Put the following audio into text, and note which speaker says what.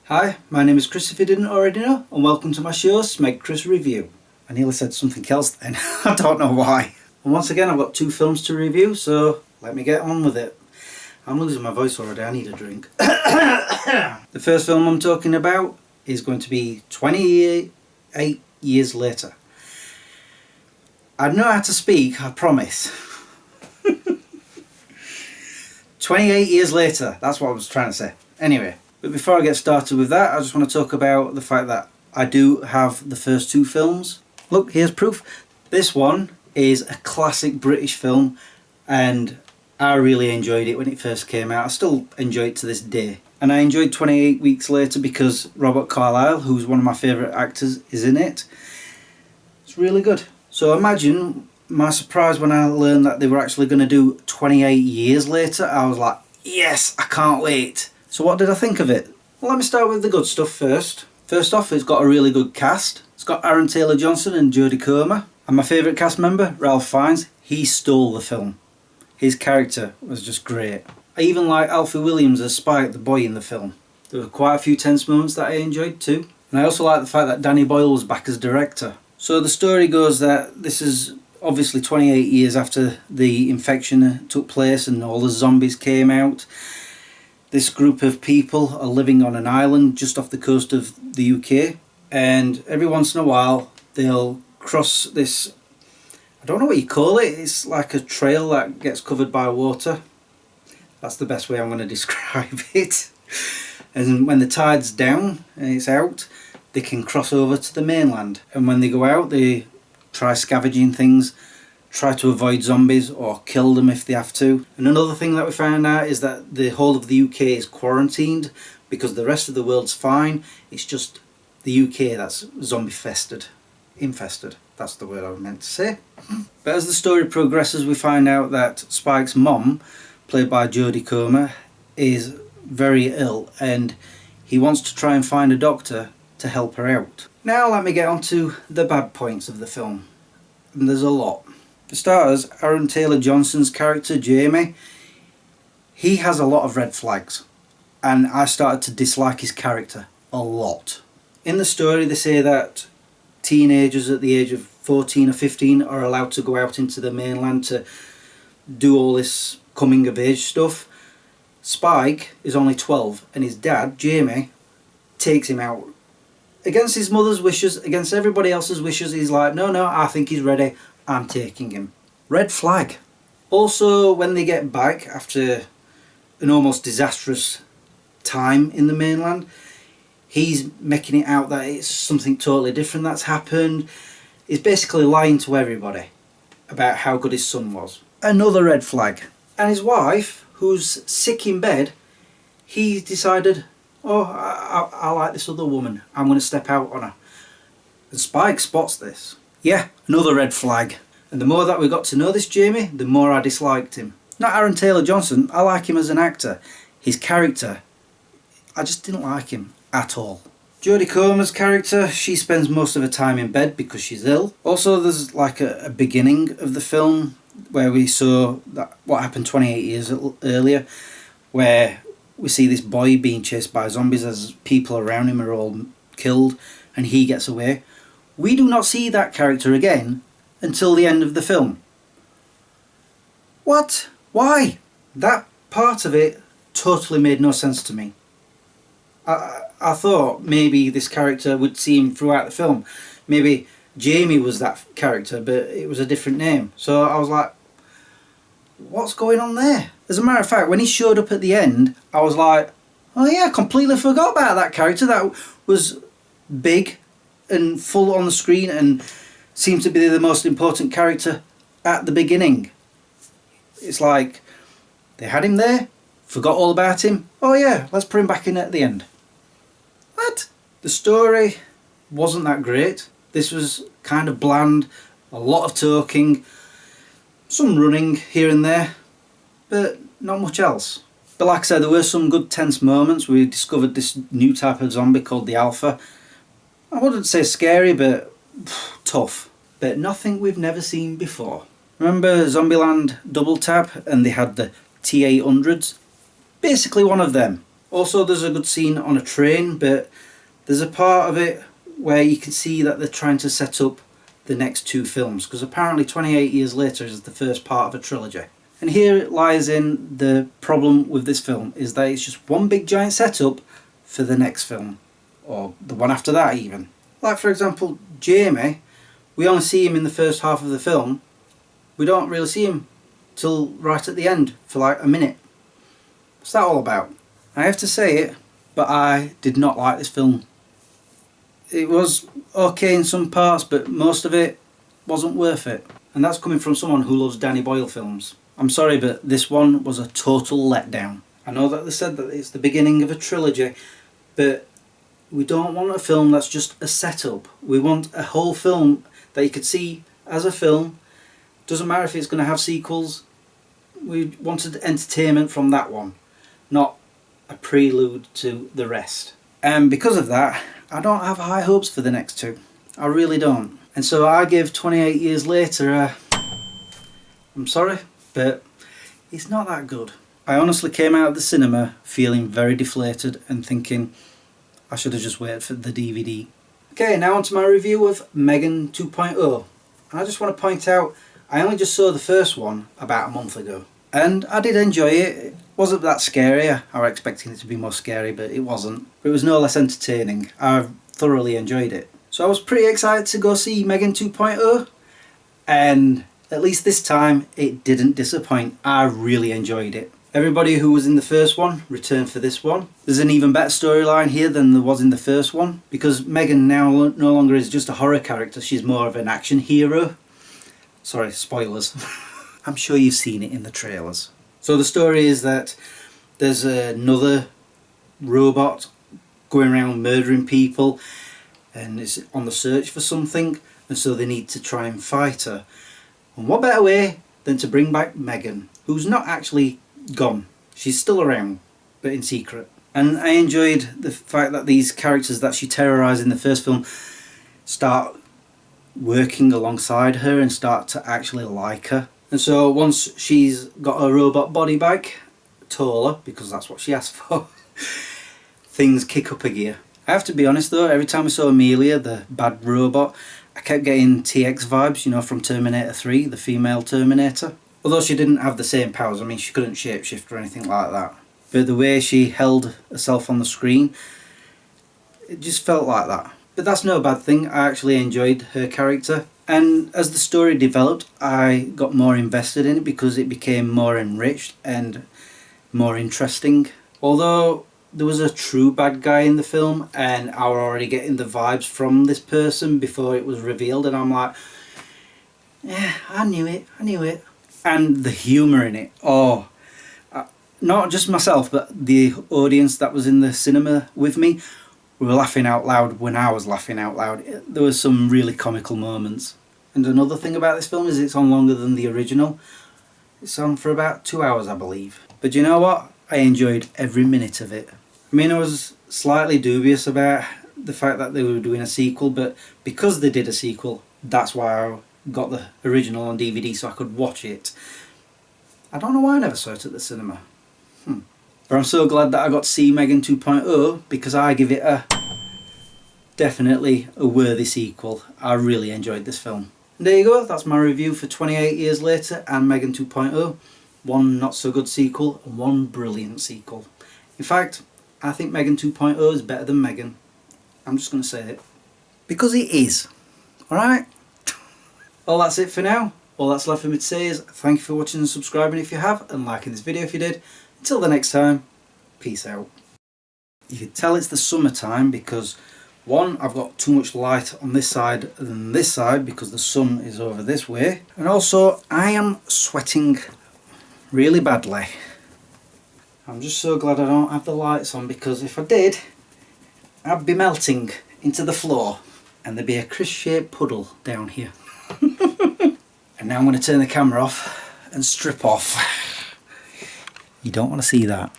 Speaker 1: Hi, my name is Chris if you didn't already know, and welcome to my show, SmegChris Review. I nearly said something else then, I don't know why. And once again I've got two films to review, so let me get on with it. I'm losing my voice already, I need a drink. The first film I'm talking about is going to be 28 years later. I know how to speak, I promise. 28 years later, that's what I was trying to say. Anyway. But before I get started with that, I just want to talk about the fact that I do have the first two films. Look, here's proof. This one is a classic British film and I really enjoyed it when it first came out. I still enjoy it to this day. And I enjoyed 28 Weeks Later because Robert Carlyle, who's one of my favourite actors, is in it. It's really good. So imagine my surprise when I learned that they were actually going to do 28 years later. I was like, yes, I can't wait. So what did I think of it? Well, let me start with the good stuff first. First off, it's got a really good cast. It's got Aaron Taylor-Johnson and Jodie Comer. And my favourite cast member, Ralph Fiennes, he stole the film. His character was just great. I even like Alfie Williams as Spike, the boy in the film. There were quite a few tense moments that I enjoyed too. And I also like the fact that Danny Boyle was back as director. So the story goes that this is obviously 28 years after the infection took place and all the zombies came out. This group of people are living on an island just off the coast of the UK, and every once in a while they'll cross this, I don't know what you call it, it's like a trail that gets covered by water. That's the best way I'm going to describe it. And when the tide's down and it's out, they can cross over to the mainland, and when they go out they try scavenging things, try to avoid zombies or kill them if they have to. And another thing that we found out is that the whole of the UK is quarantined because the rest of the world's fine. It's just the UK that's zombie infested. That's the word I meant to say. But as the story progresses, we find out that Spike's mom, played by Jodie Comer, is very ill and he wants to try and find a doctor to help her out. Now let me get on to the bad points of the film. And there's a lot. For starters, Aaron Taylor-Johnson's character, Jamie, he has a lot of red flags. And I started to dislike his character a lot. In the story they say that teenagers at the age of 14 or 15 are allowed to go out into the mainland to do all this coming of age stuff. Spike is only 12 and his dad, Jamie, takes him out. Against his mother's wishes, against everybody else's wishes, he's like, no, I think he's ready. I'm taking him. Red flag. Also, when they get back after an almost disastrous time in the mainland, he's making it out that it's something totally different that's happened. He's basically lying to everybody about how good his son was. Another red flag. And his wife, who's sick in bed, he decided, oh, I like this other woman. I'm going to step out on her. And Spike spots this. Yeah, another red flag. And the more that we got to know this Jamie, the more I disliked him. Not Aaron Taylor-Johnson, I like him as an actor. His character, I just didn't like him at all. Jodie Comer's character, she spends most of her time in bed because she's ill. Also there's like a beginning of the film where we saw that what happened 28 years earlier, where we see this boy being chased by zombies as people around him are all killed and he gets away. We do not see that character again until the end of the film. What? Why? That part of it totally made no sense to me. I thought maybe this character would see him throughout the film. Maybe Jamie was that character, but it was a different name. So I was like, what's going on there? As a matter of fact, when he showed up at the end, I was like, oh yeah, I completely forgot about that character. That was big and full on the screen and seemed to be the most important character at the beginning. It's like they had him there, forgot all about him. Oh yeah, let's put him back in at the end. What? The story wasn't that great. This was kind of bland, a lot of talking, some running here and there, but not much else. But like I said, there were some good tense moments. We discovered this new type of zombie called the Alpha. I wouldn't say scary, but tough. But nothing we've never seen before. Remember Zombieland Double Tap and they had the T-800s? Basically one of them. Also, there's a good scene on a train, but there's a part of it where you can see that they're trying to set up the next two films, because apparently 28 Years Later is the first part of a trilogy. And here lies in the problem with this film, is that it's just one big giant setup for the next film, or the one after that even. Like for example, Jamie, we only see him in the first half of the film. We don't really see him till right at the end for like a minute. What's that all about? I have to say it, but I did not like this film. It was okay in some parts, but most of it wasn't worth it. And that's coming from someone who loves Danny Boyle films. I'm sorry, but this one was a total letdown. I know that they said that it's the beginning of a trilogy, but we don't want a film that's just a setup. We want a whole film that you could see as a film. Doesn't matter if it's going to have sequels. We wanted entertainment from that one, not a prelude to the rest. And because of that, I don't have high hopes for the next two. I really don't. And so I give 28 Years Later a... I'm sorry, but it's not that good. I honestly came out of the cinema feeling very deflated and thinking I should have just waited for the DVD. Okay, now on to my review of Megan 2.0. And I just want to point out, I only just saw the first one about a month ago. And I did enjoy it. It wasn't that scary. I was expecting it to be more scary, but it wasn't. But it was no less entertaining. I thoroughly enjoyed it. So I was pretty excited to go see Megan 2.0. And at least this time, it didn't disappoint. I really enjoyed it. Everybody who was in the first one returned for this one. There's an even better storyline here than there was in the first one, because Megan now no longer is just a horror character, she's more of an action hero. Sorry, spoilers. I'm sure you've seen it in the trailers. So the story is that there's another robot going around murdering people and is on the search for something, and so they need to try and fight her. And what better way than to bring back Megan, who's not actually gone. She's still around, but in secret. And I enjoyed the fact that these characters that she terrorised in the first film start working alongside her and start to actually like her. And so once she's got her robot body back, taller, because that's what she asked for, things kick up a gear. I have to be honest though, every time I saw Amelia, the bad robot, I kept getting TX vibes, you know, from Terminator 3, the female Terminator. Although she didn't have the same powers, I mean she couldn't shapeshift or anything like that. But the way she held herself on the screen, it just felt like that. But that's no bad thing, I actually enjoyed her character. And as the story developed, I got more invested in it because it became more enriched and more interesting. Although there was a true bad guy in the film and I was already getting the vibes from this person before it was revealed, and I'm like, yeah, I knew it. And the humour in it, not just myself but the audience that was in the cinema with me, we were laughing out loud when I was laughing out loud. There were some really comical moments. And another thing about this film is it's on longer than the original. It's on for about 2 hours, I believe. But you know what? I enjoyed every minute of it. I mean, I was slightly dubious about the fact that they were doing a sequel, but because they did a sequel, that's why I got the original on DVD so I could watch it. I don't know why I never saw it at the cinema. But I'm so glad that I got to see Megan 2.0 because I give it definitely a worthy sequel. I really enjoyed this film. And there you go, that's my review for 28 Years Later and Megan 2.0. One not so good sequel and one brilliant sequel. In fact, I think Megan 2.0 is better than Megan. I'm just going to say it. Because it is. Alright? Well, that's it for now. All that's left for me to say is thank you for watching and subscribing if you have, and liking this video if you did. Until the next time, peace out. You can tell it's the summertime because one, I've got too much light on this side than this side because the sun is over this way. And also, I am sweating really badly. I'm just so glad I don't have the lights on because if I did, I'd be melting into the floor and there'd be a Chris-shaped puddle down here. And now I'm going to turn the camera off and strip off. You don't want to see that.